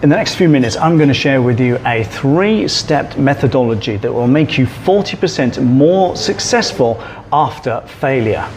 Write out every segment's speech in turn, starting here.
In the next few minutes, I'm going to share with you a 3-step methodology that will make you 40% more successful after failure.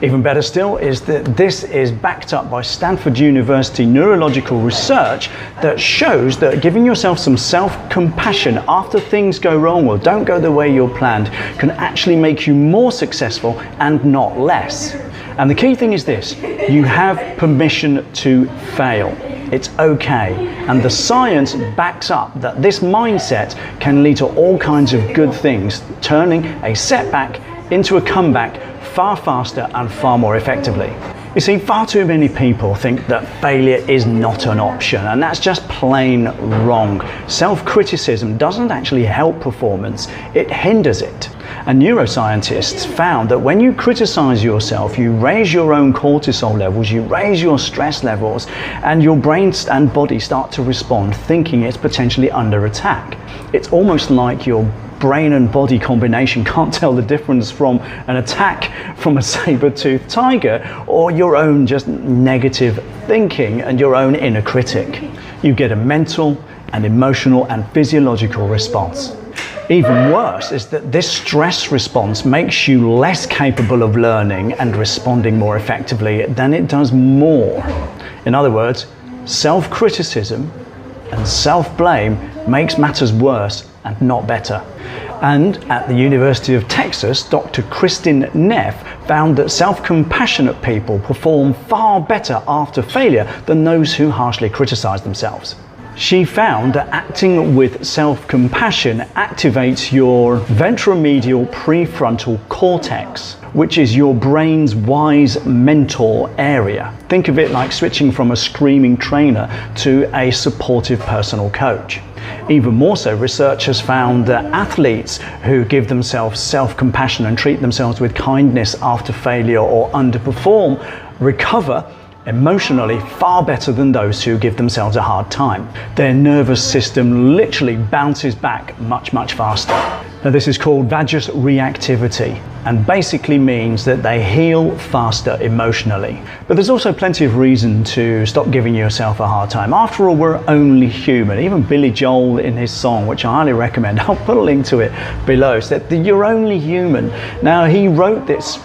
Even better still is that this is backed up by Stanford University neurological research that shows that giving yourself some self-compassion after things go wrong or don't go the way you're planned can actually make you more successful and not less. And the key thing is this: you have permission to fail. It's okay. And the science backs up that this mindset can lead to all kinds of good things, turning a setback into a comeback far faster and far more effectively. You see, far too many people think that failure is not an option, and that's just plain wrong. Self-criticism doesn't actually help performance, it hinders it. And neuroscientists found that when you criticize yourself, you raise your own cortisol levels, you raise your stress levels, and your brain and body start to respond, thinking it's potentially under attack. It's almost like your brain and body combination can't tell the difference from an attack from a saber-toothed tiger or your own just negative thinking and your own inner critic. You get a mental and emotional and physiological response. Even worse is that this stress response makes you less capable of learning and responding more effectively than it does more. In other words, self-criticism and self-blame makes matters worse and not better. And at the University of Texas, Dr Kristin Neff found that self-compassionate people perform far better after failure than those who harshly criticize themselves. She found that acting with self-compassion activates your ventromedial prefrontal cortex, which is your brain's wise mentor area. Think of it like switching from a screaming trainer to a supportive personal coach. Even more so, research has found that athletes who give themselves self-compassion and treat themselves with kindness after failure or underperform recover emotionally far better than those who give themselves a hard time. Their nervous system literally bounces back much faster. Now, this is called vagus reactivity and basically means that they heal faster emotionally. But there's also plenty of reason to stop giving yourself a hard time. After all, we're only human. Even Billy Joel in his song, which I highly recommend, I'll put a link to it below, said that you're only human. Now, he wrote this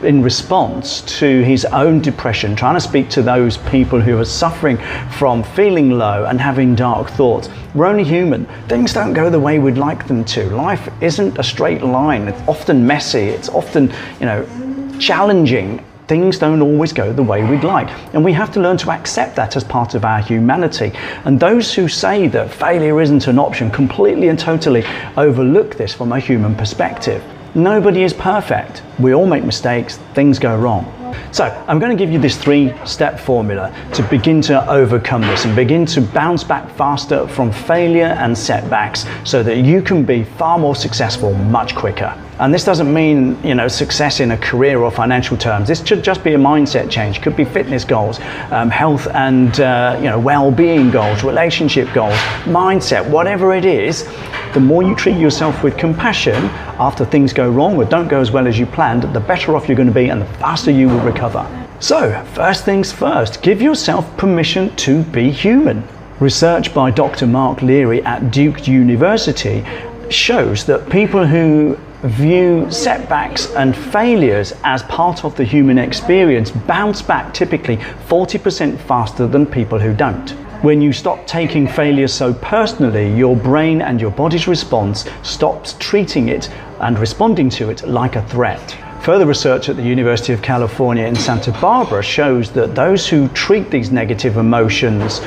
in response to his own depression, trying to speak to those people who are suffering from feeling low and having dark thoughts. We're only human. Things don't go the way we'd like them to. Life isn't a straight line. It's often messy. It's often, challenging. Things don't always go the way we'd like. And we have to learn to accept that as part of our humanity. And those who say that failure isn't an option completely and totally overlook this from a human perspective. Nobody is perfect. We all make mistakes, things go wrong. So I'm going to give you this 3-step formula to begin to overcome this and begin to bounce back faster from failure and setbacks so that you can be far more successful much quicker. And this doesn't mean, success in a career or financial terms. This should just be a mindset change. It could be fitness goals, health and well-being goals, relationship goals, mindset, whatever it is. The more you treat yourself with compassion after things go wrong or don't go as well as you planned, the better off you're going to be and the faster you will recover. So, first things first, give yourself permission to be human. Research by Dr. Mark Leary at Duke University shows that people who view setbacks and failures as part of the human experience bounce back typically 40% faster than people who don't. When you stop taking failure so personally, your brain and your body's response stops treating it and responding to it like a threat. Further research at the University of California in Santa Barbara shows that those who treat these negative emotions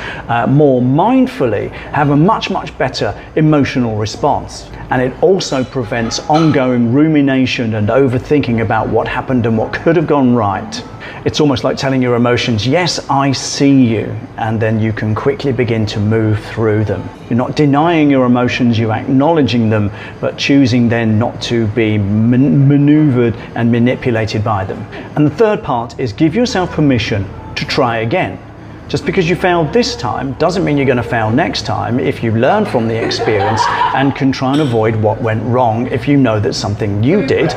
more mindfully have a much better emotional response. And it also prevents ongoing rumination and overthinking about what happened and what could have gone right. It's almost like telling your emotions, yes, I see you, and then you can quickly begin to move through them. You're not denying your emotions, you're acknowledging them, but choosing then not to be maneuvered and manipulated by them. And the third part is give yourself permission to try again. Just because you failed this time doesn't mean you're going to fail next time if you learn from the experience and can try and avoid what went wrong if you know that something you did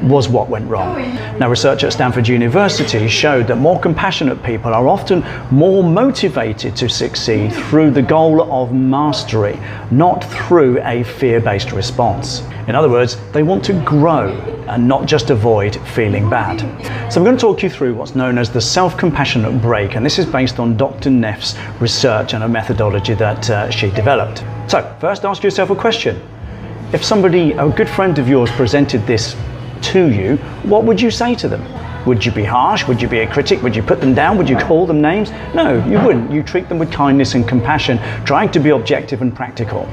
was what went wrong. Now, research at Stanford University showed that more compassionate people are often more motivated to succeed through the goal of mastery, not through a fear-based response. In other words, they want to grow and not just avoid feeling bad. So I'm going to talk you through what's known as the self-compassionate break, and this is based on Dr. Neff's research and a methodology that she developed. So first, ask yourself a question. If somebody, a good friend of yours, presented this to you, what would you say to them? Would you be harsh? Would you be a critic? Would you put them down? Would you call them names? No, you wouldn't. You treat them with kindness and compassion, trying to be objective and practical.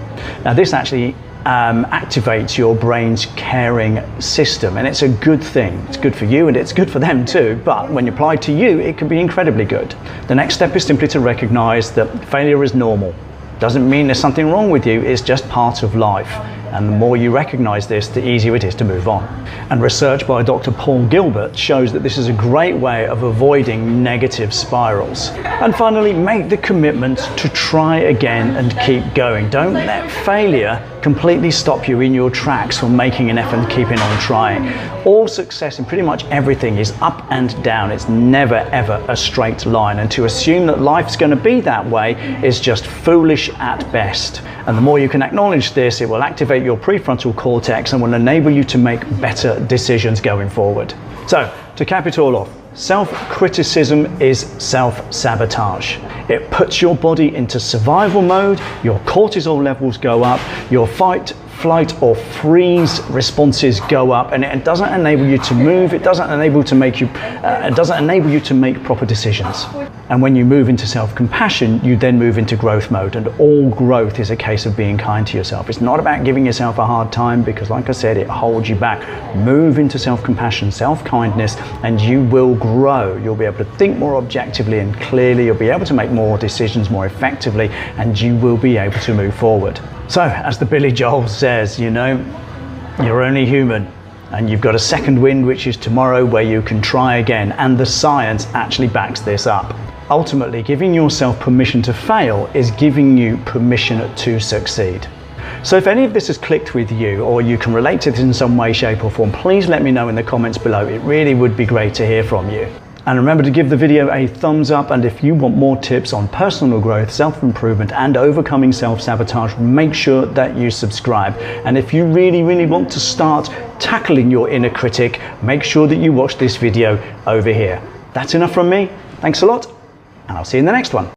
Now, this actually activates your brain's caring system, and it's a good thing. It's good for you and it's good for them too, but when applied to you, it can be incredibly good. The next step is simply to recognize that failure is normal. Doesn't mean there's something wrong with you, it's just part of life. And the more you recognize this, the easier it is to move on. And research by Dr. Paul Gilbert shows that this is a great way of avoiding negative spirals. And finally, make the commitment to try again and keep going. Don't let failure completely stop you in your tracks from making an effort and keeping on trying. All success in pretty much everything is up and down. It's never ever a straight line. And to assume that life's going to be that way is just foolish at best. And the more you can acknowledge this, it will activate your prefrontal cortex and will enable you to make better decisions going forward. So, to cap it all off, self-criticism is self-sabotage. It puts your body into survival mode, your cortisol levels go up, your fight, flight or freeze responses go up, and it doesn't enable you to move, it doesn't enable you to make proper decisions. And when you move into self-compassion, you then move into growth mode, and all growth is a case of being kind to yourself. It's not about giving yourself a hard time, because like I said, it holds you back. Move into self-compassion, self-kindness, and you will grow. You'll be able to think more objectively and clearly, you'll be able to make more decisions more effectively, and you will be able to move forward. So, as the Billy Joel says, you know, you're only human, and you've got a second wind, which is tomorrow, where you can try again, and the science actually backs this up. Ultimately, giving yourself permission to fail is giving you permission to succeed. So if any of this has clicked with you, or you can relate to this in some way, shape or form, please let me know in the comments below. It really would be great to hear from you. And remember to give the video a thumbs up, and if you want more tips on personal growth, self-improvement and overcoming self-sabotage, make sure that you subscribe. And if you really want to start tackling your inner critic, make sure that you watch this video over here. That's enough from me. Thanks a lot, and I'll see you in the next one.